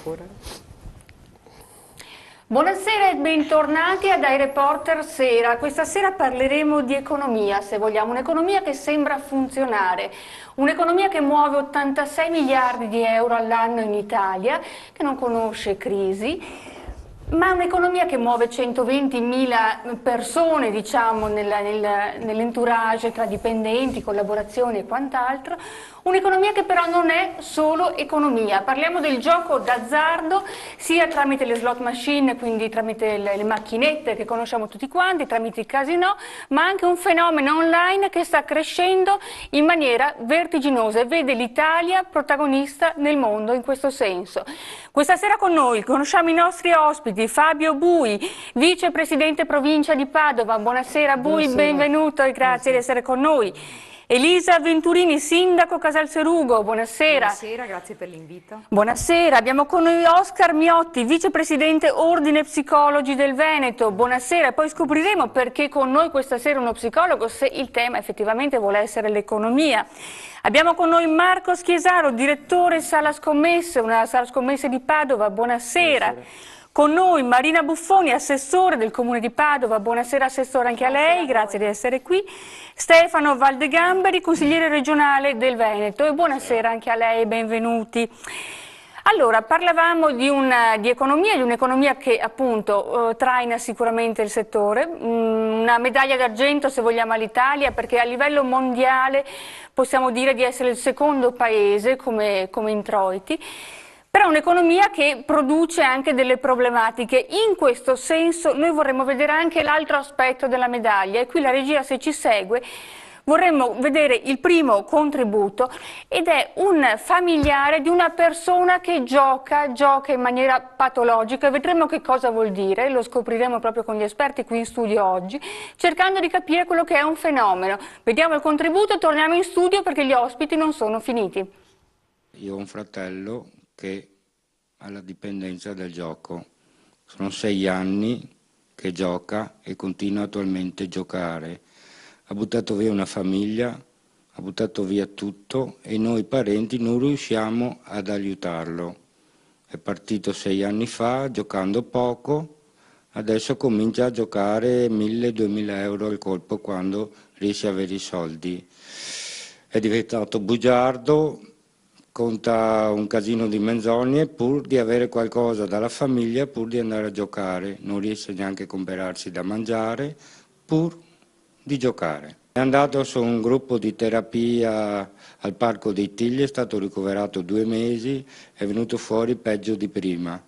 correre. Buonasera e bentornati a Dai Reporter Sera. Questa sera parleremo di economia, se vogliamo, un'economia che sembra funzionare, un'economia che muove 86 miliardi di euro all'anno in Italia, che non conosce crisi, ma un'economia che muove 120.000 persone, diciamo, nell'entourage tra dipendenti, collaborazioni e quant'altro. Un'economia che però non è solo economia. Parliamo del gioco d'azzardo sia tramite le slot machine, quindi tramite le macchinette che conosciamo tutti quanti, tramite i casinò, ma anche un fenomeno online che sta crescendo in maniera vertiginosa e vede l'Italia protagonista nel mondo in questo senso. Questa sera con noi conosciamo i nostri ospiti, Fabio Bui, vicepresidente provincia di Padova. Buonasera Bui, benvenuto e grazie di essere con noi. Elisa Venturini, sindaco Casalserugo, buonasera. Buonasera, grazie per l'invito. Buonasera, abbiamo con noi Oscar Miotti, vicepresidente Ordine Psicologi del Veneto, buonasera. Poi scopriremo perché con noi questa sera uno psicologo, se il tema effettivamente vuole essere l'economia. Abbiamo con noi Marco Schiesaro, direttore Sala Scommesse, una sala scommesse di Padova, buonasera. Con noi Marina Buffoni, assessore del Comune di Padova, buonasera assessore anche a lei, grazie di essere qui. Stefano Valdegamberi, consigliere regionale del Veneto e buonasera anche a lei, benvenuti. Allora, parlavamo di un'economia che appunto traina sicuramente il settore, una medaglia d'argento se vogliamo all'Italia perché a livello mondiale possiamo dire di essere il secondo paese come introiti. Però è un'economia che produce anche delle problematiche. In questo senso noi vorremmo vedere anche l'altro aspetto della medaglia e qui la regia, se ci segue, vorremmo vedere il primo contributo ed è un familiare di una persona che gioca in maniera patologica. Vedremo che cosa vuol dire, lo scopriremo proprio con gli esperti qui in studio oggi, cercando di capire quello che è un fenomeno. Vediamo il contributo e torniamo in studio perché gli ospiti non sono finiti. Io ho un fratello che ha la dipendenza del gioco. Sono 6 anni che gioca e continua attualmente a giocare. Ha buttato via una famiglia, ha buttato via tutto e noi parenti non riusciamo ad aiutarlo. È partito 6 anni fa giocando poco, adesso comincia a giocare 1.000-2.000 euro al colpo quando riesce ad avere i soldi. È diventato bugiardo, conta un casino di menzogne pur di avere qualcosa dalla famiglia, pur di andare a giocare, non riesce neanche a comprarsi da mangiare, pur di giocare. È andato su un gruppo di terapia al Parco dei Tigli, è stato ricoverato 2 mesi, è venuto fuori peggio di prima.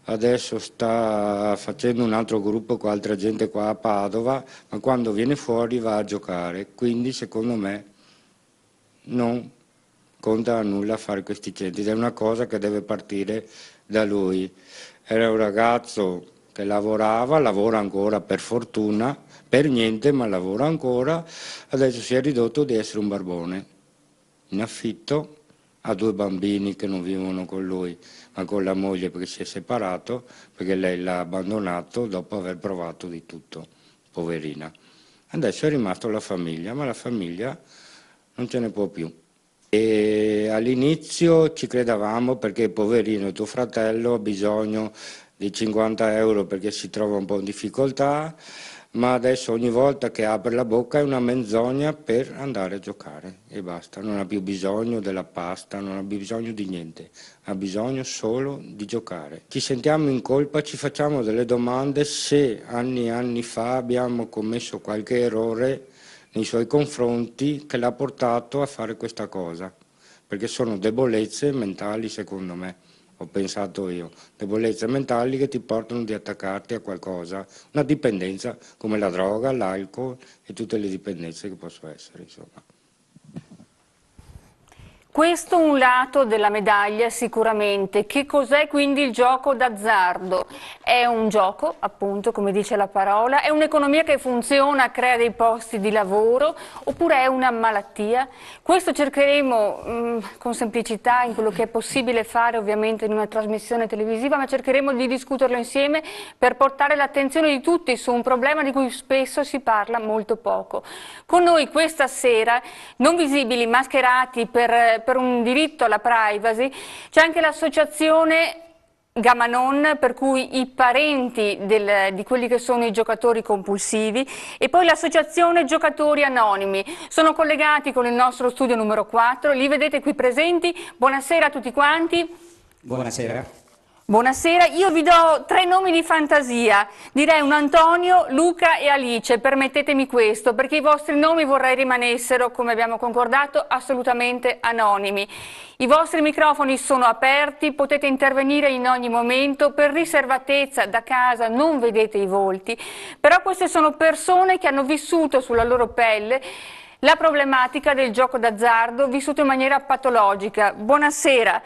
Adesso sta facendo un altro gruppo con altra gente qua a Padova, ma quando viene fuori va a giocare, quindi secondo me non conta a nulla fare questi centri, è una cosa che deve partire da lui. Era un ragazzo che lavora ancora per fortuna, per niente ma lavora ancora, adesso si è ridotto di essere un barbone, in affitto, ha 2 bambini che non vivono con lui ma con la moglie perché si è separato, perché lei l'ha abbandonato dopo aver provato di tutto, poverina. Adesso è rimasto la famiglia, ma la famiglia non ce ne può più. E all'inizio ci credevamo perché poverino tuo fratello ha bisogno di 50 euro perché si trova un po' in difficoltà, ma adesso ogni volta che apre la bocca è una menzogna per andare a giocare e basta, non ha più bisogno della pasta, non ha bisogno di niente, ha bisogno solo di giocare. Ci sentiamo in colpa, ci facciamo delle domande se anni e anni fa abbiamo commesso qualche errore nei suoi confronti che l'ha portato a fare questa cosa, perché sono debolezze mentali secondo me, ho pensato io, debolezze mentali che ti portano di attaccarti a qualcosa, una dipendenza come la droga, l'alcol e tutte le dipendenze che possono essere, insomma. Questo è un lato della medaglia sicuramente. Che cos'è quindi il gioco d'azzardo? È un gioco, appunto, come dice la parola, è un'economia che funziona, crea dei posti di lavoro, oppure è una malattia? Questo cercheremo con semplicità, in quello che è possibile fare ovviamente in una trasmissione televisiva, ma cercheremo di discuterlo insieme per portare l'attenzione di tutti su un problema di cui spesso si parla molto poco. Con noi questa sera, non visibili, mascherati per un diritto alla privacy, c'è anche l'associazione Gamanon, per cui i parenti di quelli che sono i giocatori compulsivi, e poi l'associazione Giocatori Anonimi. Sono collegati con il nostro studio numero 4, li vedete qui presenti. Buonasera a tutti quanti. Buonasera. Buonasera, io vi do 3 nomi di fantasia, direi un Antonio, Luca e Alice, permettetemi questo, perché i vostri nomi vorrei rimanessero, come abbiamo concordato, assolutamente anonimi. I vostri microfoni sono aperti, potete intervenire in ogni momento, per riservatezza da casa non vedete i volti, però queste sono persone che hanno vissuto sulla loro pelle la problematica del gioco d'azzardo, vissuto in maniera patologica. Buonasera.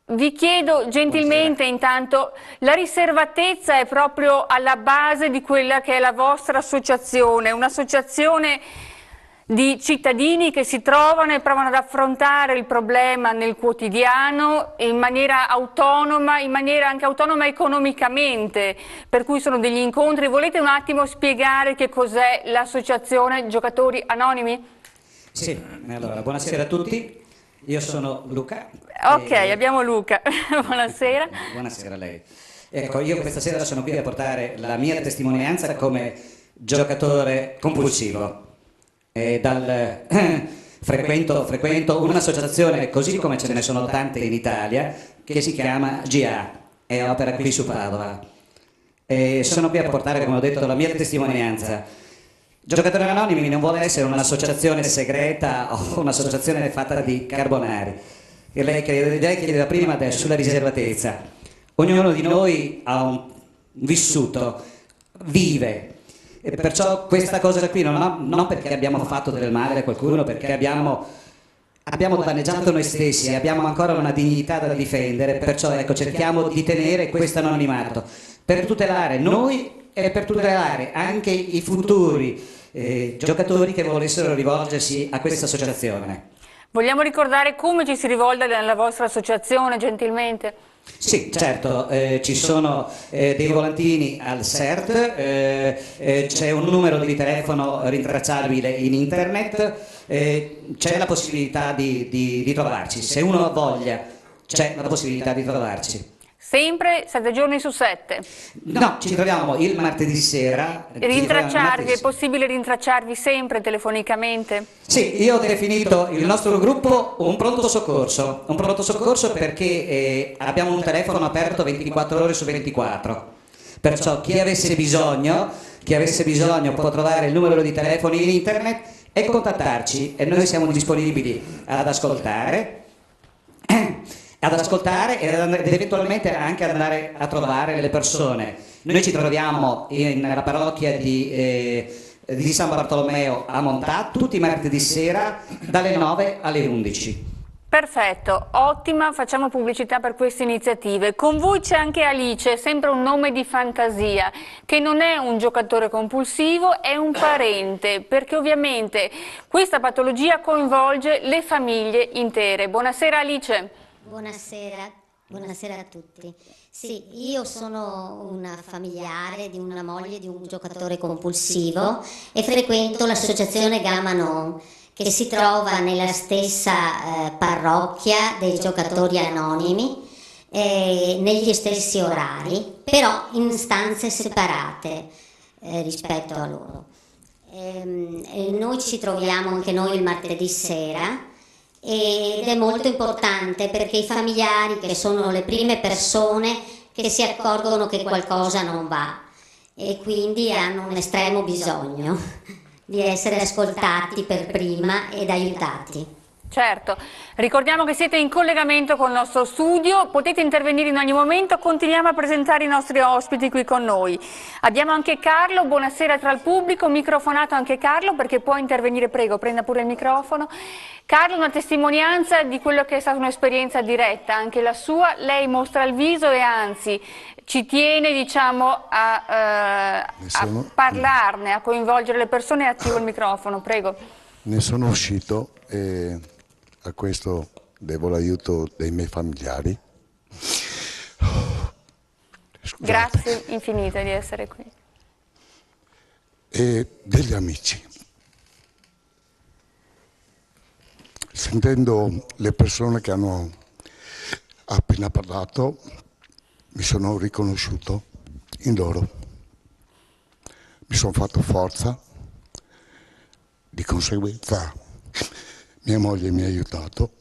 Vi chiedo gentilmente intanto, la riservatezza è proprio alla base di quella che è la vostra associazione, un'associazione di cittadini che si trovano e provano ad affrontare il problema nel quotidiano in maniera autonoma, in maniera anche autonoma economicamente, per cui sono degli incontri. Volete un attimo spiegare che cos'è l'associazione Giocatori Anonimi? Sì, allora buonasera a tutti. Io sono Luca. Ok, abbiamo Luca. Buonasera. Buonasera a lei. Ecco, io questa sera sono qui a portare la mia testimonianza come giocatore compulsivo. Frequento un'associazione, così come ce ne sono tante in Italia, che si chiama GA, e opera qui su Padova. Sono qui a portare, come ho detto, la mia testimonianza. Giocatori Anonimi non vuole essere un'associazione segreta o un'associazione fatta di carbonari. E lei chiedeva prima adesso sulla riservatezza. Ognuno di noi ha un vissuto, vive, e perciò questa cosa qui non perché abbiamo fatto del male a qualcuno, perché abbiamo danneggiato noi stessi, abbiamo ancora una dignità da difendere, perciò ecco, cerchiamo di tenere questo anonimato per tutelare noi e per tutelare anche i futuri giocatori che volessero rivolgersi a questa associazione. Vogliamo ricordare come ci si rivolge nella vostra associazione, gentilmente? Sì, certo, ci sono dei volantini al CERT, c'è un numero di telefono rintracciabile in internet, c'è la possibilità di trovarci, se uno ha voglia c'è la possibilità di trovarci. Sempre 7 giorni su 7? No, ci troviamo il martedì sera. Rintracciarvi, è possibile rintracciarvi sempre telefonicamente? Sì, io ho definito il nostro gruppo un pronto soccorso perché abbiamo un telefono aperto 24 ore su 24, perciò chi avesse bisogno può trovare il numero di telefono in internet e contattarci, e noi siamo disponibili ad ascoltare ed eventualmente anche andare a trovare le persone. Noi ci troviamo nella parrocchia di San Bartolomeo a Montà tutti i martedì sera dalle 9 alle 11. Perfetto, ottima, facciamo pubblicità per queste iniziative. Con voi c'è anche Alice, sempre un nome di fantasia, che non è un giocatore compulsivo, è un parente, perché ovviamente questa patologia coinvolge le famiglie intere. Buonasera Alice. Buonasera a tutti. Sì, io sono una familiare di una moglie di un giocatore compulsivo e frequento l'associazione Gamanon, che si trova nella stessa parrocchia dei Giocatori Anonimi, negli stessi orari, però in stanze separate rispetto a loro. Noi ci troviamo anche noi il martedì sera, ed è molto importante perché i familiari, che sono le prime persone che si accorgono che qualcosa non va, e quindi hanno un estremo bisogno di essere ascoltati per prima ed aiutati. Certo, ricordiamo che siete in collegamento con il nostro studio, potete intervenire in ogni momento, continuiamo a presentare i nostri ospiti qui con noi. Abbiamo anche Carlo, buonasera tra il pubblico, microfonato anche Carlo perché può intervenire, prego, prenda pure il microfono. Carlo, una testimonianza di quello che è stata un'esperienza diretta, anche la sua, lei mostra il viso e anzi ci tiene, diciamo, a parlarne, a coinvolgere le persone. È attivo il microfono, prego. Ne sono uscito e a questo devo l'aiuto dei miei familiari. Scusate. Grazie infinite di essere qui. E degli amici. Sentendo le persone che hanno appena parlato, mi sono riconosciuto in loro, mi sono fatto forza, di conseguenza mia moglie mi ha aiutato,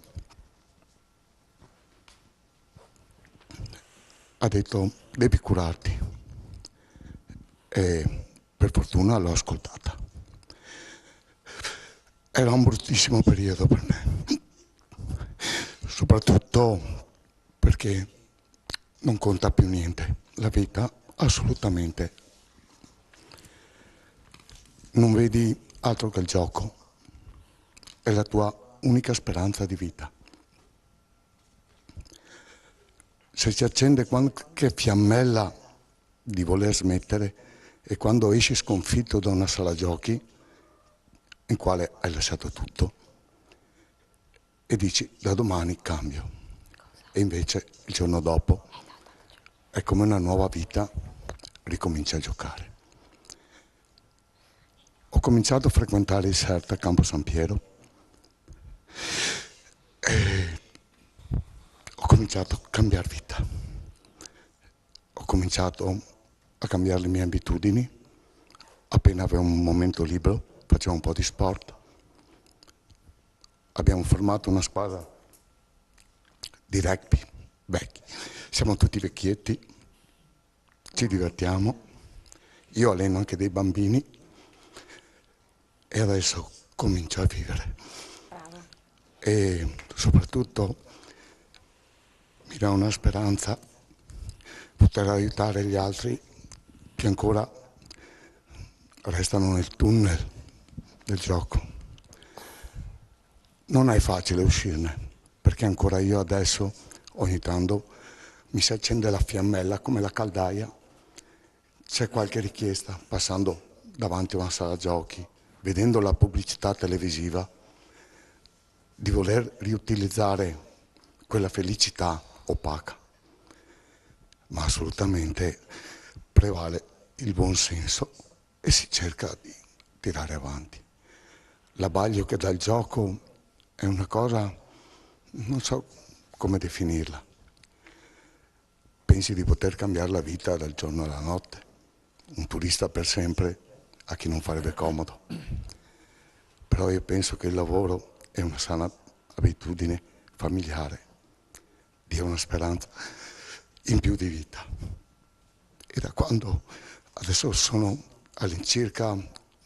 ha detto devi curarti e per fortuna l'ho ascoltata. Era un bruttissimo periodo per me, soprattutto perché non conta più niente, la vita assolutamente. Non vedi altro che il gioco, è la tua unica speranza di vita. Se si accende qualche fiammella di voler smettere è quando esci sconfitto da una sala giochi in quale hai lasciato tutto e dici da domani cambio e invece il giorno dopo è come una nuova vita, ricominci a giocare. Ho cominciato a frequentare il CERT a Campo San Piero e ho cominciato a cambiare vita. Ho cominciato a cambiare le mie abitudini. Appena avevo un momento libero facevo un po' di sport. Abbiamo formato una squadra di rugby vecchi. Siamo tutti vecchietti, ci divertiamo. Io alleno anche dei bambini e adesso comincio a vivere. Bravo. E soprattutto mi dà una speranza poter aiutare gli altri che ancora restano nel tunnel del gioco. Non è facile uscirne, perché ancora io adesso ogni tanto mi si accende la fiammella come la caldaia, c'è qualche richiesta passando davanti a una sala giochi, vedendo la pubblicità televisiva, di voler riutilizzare quella felicità opaca, ma assolutamente prevale il buon senso e si cerca di tirare avanti. L'abbaglio che dà il gioco è una cosa, non so come definirla. Pensi di poter cambiare la vita dal giorno alla notte? Un turista per sempre a chi non farebbe comodo. Però io penso che il lavoro è una sana abitudine familiare, dia una speranza in più di vita. E da quando adesso sono all'incirca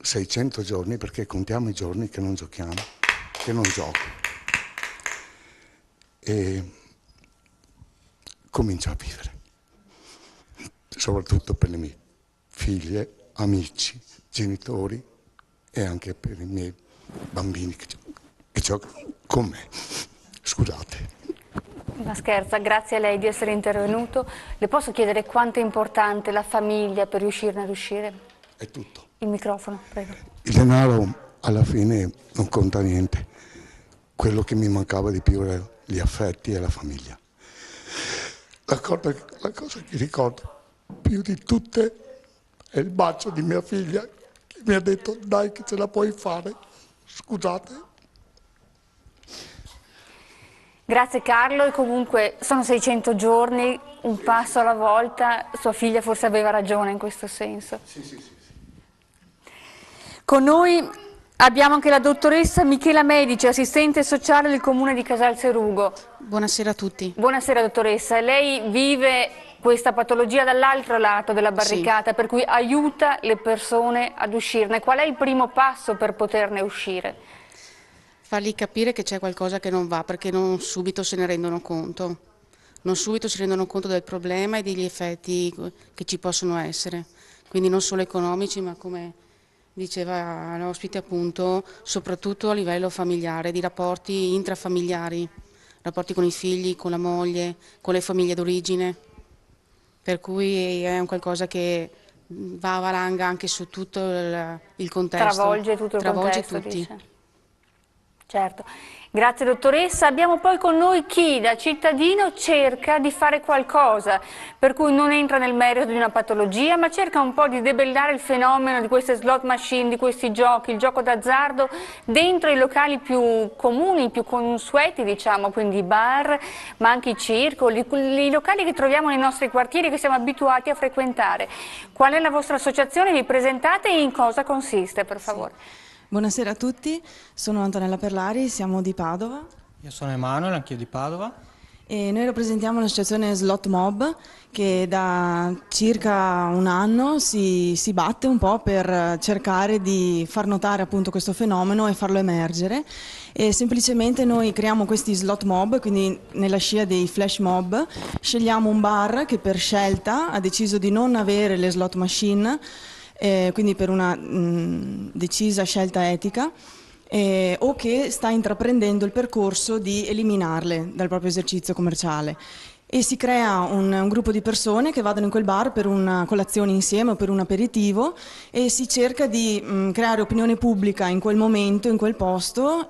600 giorni, perché contiamo i giorni che non giochiamo, che non gioco, e comincio a vivere, soprattutto per le mie figlie, amici, genitori e anche per i miei bambini che giocano con me. Scusate. Ma scherza, grazie a lei di essere intervenuto. Le posso chiedere quanto è importante la famiglia per riuscirne ad uscire? È tutto. Il microfono, prego. Il denaro alla fine non conta niente. Quello che mi mancava di più erano gli affetti e la famiglia. La cosa che ricordo più di tutte è il bacio di mia figlia che mi ha detto dai che ce la puoi fare. Scusate. Grazie Carlo, e comunque sono 600 giorni, un passo alla volta, sua figlia forse aveva ragione in questo senso. Sì. Con noi abbiamo anche la dottoressa Michela Medici, assistente sociale del comune di Casalserugo. Buonasera a tutti. Buonasera dottoressa, lei vive questa patologia dall'altro lato della barricata, per cui aiuta le persone ad uscirne. Qual è il primo passo per poterne uscire? Fargli capire che c'è qualcosa che non va, perché non subito se ne rendono conto. Non subito si rendono conto del problema e degli effetti che ci possono essere. Quindi non solo economici, ma come diceva l'ospite appunto, soprattutto a livello familiare, di rapporti intrafamiliari, rapporti con i figli, con la moglie, con le famiglie d'origine. Per cui è un qualcosa che va a valanga anche su tutto il contesto. Travolge tutto il Travolge contesto, tutti. dice. Certo, grazie dottoressa. Abbiamo poi con noi chi da cittadino cerca di fare qualcosa, per cui non entra nel merito di una patologia, ma cerca un po' di debellare il fenomeno di queste slot machine, di questi giochi, il gioco d'azzardo dentro i locali più comuni, più consueti, diciamo, quindi i bar, ma anche i circoli, i locali che troviamo nei nostri quartieri che siamo abituati a frequentare. Qual è la vostra associazione? Vi presentate e in cosa consiste, per favore? Sì. Buonasera a tutti, sono Antonella Perlari, siamo di Padova. Io sono Emanuele, anch'io di Padova. E noi rappresentiamo l'associazione Slot Mob che da circa un anno si batte un po' per cercare di far notare appunto questo fenomeno e farlo emergere. E semplicemente noi creiamo questi slot mob, quindi nella scia dei flash mob scegliamo un bar che per scelta ha deciso di non avere le slot machine, quindi per una decisa scelta etica, o che sta intraprendendo il percorso di eliminarle dal proprio esercizio commerciale. E si crea un gruppo di persone che vadano in quel bar per una colazione insieme o per un aperitivo e si cerca di creare opinione pubblica in quel momento, in quel posto,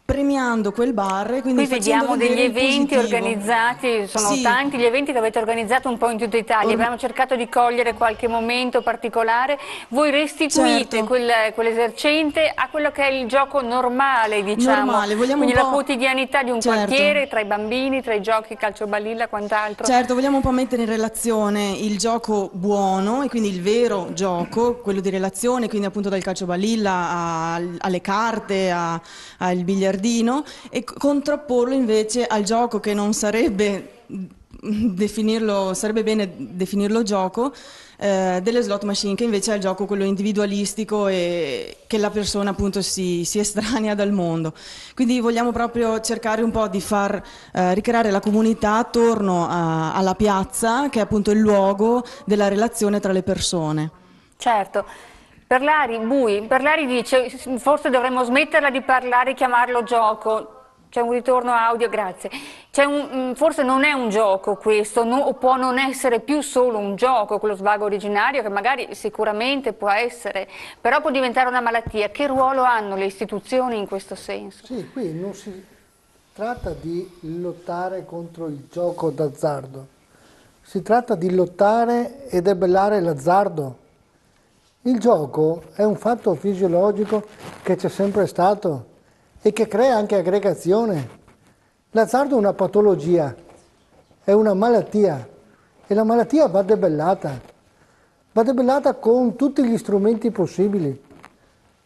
premiando quel bar. Quindi qui vediamo degli eventi organizzati, sono sì, tanti gli eventi che avete organizzato un po' in tutta Italia, abbiamo cercato di cogliere qualche momento particolare, voi restituite certo, quell'esercente a quello che è il gioco normale, diciamo, quindi la quotidianità di un quartiere, tra i bambini, tra i giochi calciobalilla, quant'altro. Certo, vogliamo un po' mettere in relazione il gioco buono e quindi il vero gioco, quello di relazione, quindi appunto dal calciobalilla alle carte, al biliardino, e contrapporlo invece al gioco che non sarebbe sarebbe bene definirlo gioco, delle slot machine, che invece è il gioco quello individualistico e che la persona appunto si estranea dal mondo. Quindi vogliamo proprio cercare un po' di far ricreare la comunità attorno alla piazza, che è appunto il luogo della relazione tra le persone. Certo. Perlari dice forse dovremmo smetterla di parlare e chiamarlo gioco. C'è un ritorno audio, grazie. Forse non è un gioco questo, o può non essere più solo un gioco, quello svago originario, che magari sicuramente può essere, però può diventare una malattia. Che ruolo hanno le istituzioni in questo senso? Sì, qui non si tratta di lottare contro il gioco d'azzardo, si tratta di lottare e debellare l'azzardo. Il gioco è un fatto fisiologico che c'è sempre stato e che crea anche aggregazione. L'azzardo è una patologia, è una malattia e la malattia va debellata con tutti gli strumenti possibili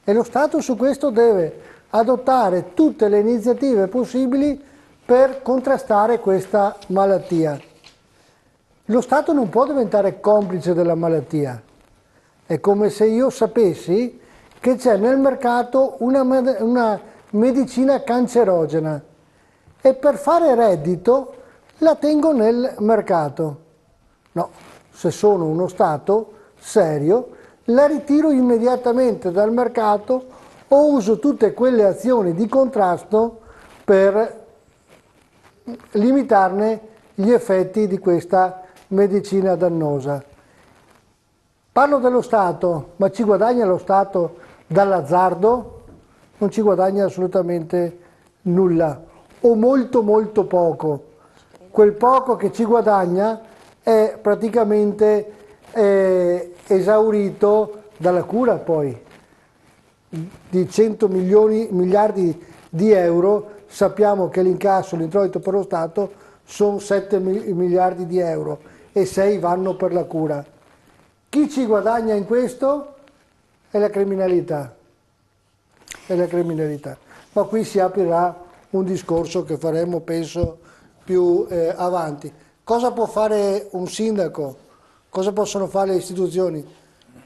e lo Stato su questo deve adottare tutte le iniziative possibili per contrastare questa malattia. Lo Stato non può diventare complice della malattia. È come se io sapessi che c'è nel mercato una medicina cancerogena e per fare reddito la tengo nel mercato. No, se sono uno Stato serio la ritiro immediatamente dal mercato o uso tutte quelle azioni di contrasto per limitarne gli effetti di questa medicina dannosa. Parlo dello Stato, ma ci guadagna lo Stato dall'azzardo? Non ci guadagna assolutamente nulla, o molto molto poco. Quel poco che ci guadagna è praticamente esaurito dalla cura poi. Di 100 miliardi di euro sappiamo che l'incasso, l'introito per lo Stato sono 7 miliardi di euro e 6 vanno per la cura. Chi ci guadagna in questo è la criminalità. Ma qui si aprirà un discorso che faremo, penso, più avanti. Cosa può fare un sindaco? Cosa possono fare le istituzioni?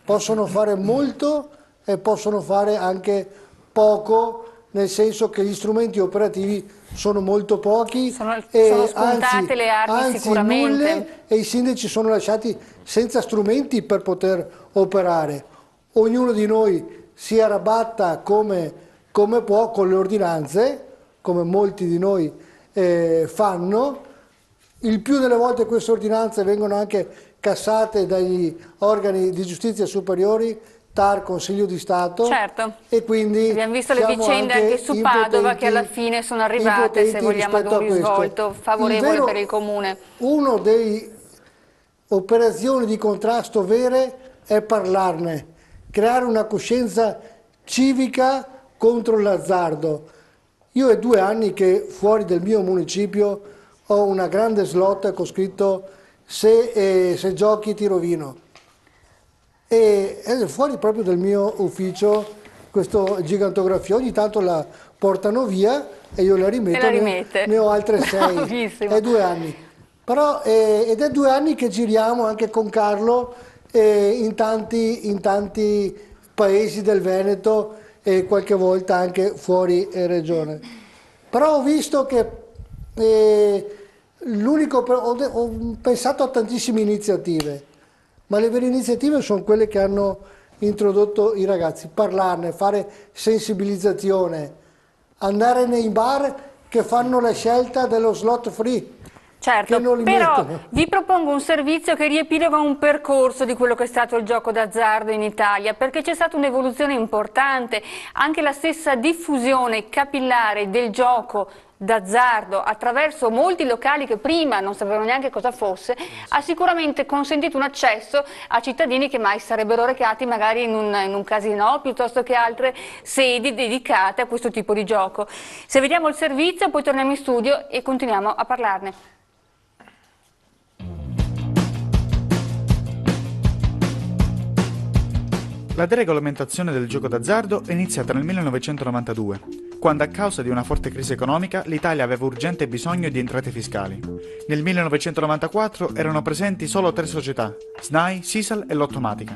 Possono fare molto e possono fare anche poco, nel senso che gli strumenti operativi sono molto pochi, sono spuntate le armi sicuramente. Nulle, e i sindaci sono lasciati senza strumenti per poter operare. Ognuno di noi si arrabatta come può con le ordinanze, come molti di noi fanno. Il più delle volte queste ordinanze vengono anche cassate dagli organi di giustizia superiori TAR Consiglio di Stato, certo. e quindi abbiamo visto le vicende anche su Padova che alla fine sono arrivate, se vogliamo, ad un risvolto favorevole per il comune. Una delle operazioni di contrasto vere è parlarne, creare una coscienza civica contro l'azzardo. Io è 2 anni che fuori del mio municipio ho una grande slot con scritto se giochi ti rovino. E è fuori proprio del mio ufficio questa gigantografia, ogni tanto la portano via e io la rimetto, ne ho altre 6, è 2 anni. Però, ed è 2 anni che giriamo anche con Carlo in tanti paesi del Veneto e qualche volta anche fuori regione. Però ho visto che ho pensato a tantissime iniziative, ma le vere iniziative sono quelle che hanno introdotto i ragazzi, parlarne, fare sensibilizzazione, andare nei bar che fanno la scelta dello slot free. Certo, però vi propongo un servizio che riepiloga un percorso di quello che è stato il gioco d'azzardo in Italia, perché c'è stata un'evoluzione importante, anche la stessa diffusione capillare del gioco d'azzardo attraverso molti locali che prima non sapevano neanche cosa fosse, ha sicuramente consentito un accesso a cittadini che mai sarebbero recati magari in un casino piuttosto che altre sedi dedicate a questo tipo di gioco. Se vediamo il servizio poi torniamo in studio e continuiamo a parlarne. La deregolamentazione del gioco d'azzardo è iniziata nel 1992, quando a causa di una forte crisi economica l'Italia aveva urgente bisogno di entrate fiscali. Nel 1994 erano presenti solo 3 società, SNAI, Sisal e Lottomatica.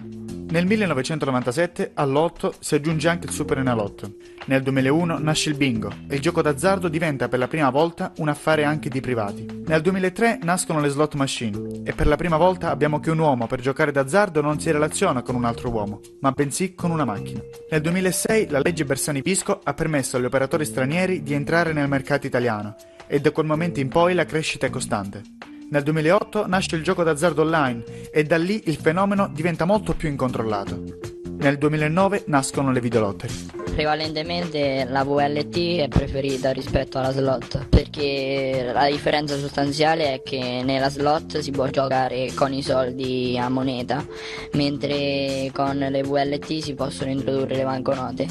Nel 1997 al Lotto si aggiunge anche il Super Enalotto. Nel 2001 nasce il bingo e il gioco d'azzardo diventa per la prima volta un affare anche di privati. Nel 2003 nascono le slot machine e per la prima volta abbiamo che un uomo per giocare d'azzardo non si relaziona con un altro uomo, ma bensì con una macchina. Nel 2006 la legge Bersani-Visco ha permesso agli operatori stranieri di entrare nel mercato italiano e da quel momento in poi la crescita è costante. Nel 2008 nasce il gioco d'azzardo online e da lì il fenomeno diventa molto più incontrollato. Nel 2009 nascono le videolotterie. Prevalentemente la VLT è preferita rispetto alla slot, perché la differenza sostanziale è che nella slot si può giocare con i soldi a moneta, mentre con le VLT si possono introdurre le banconote.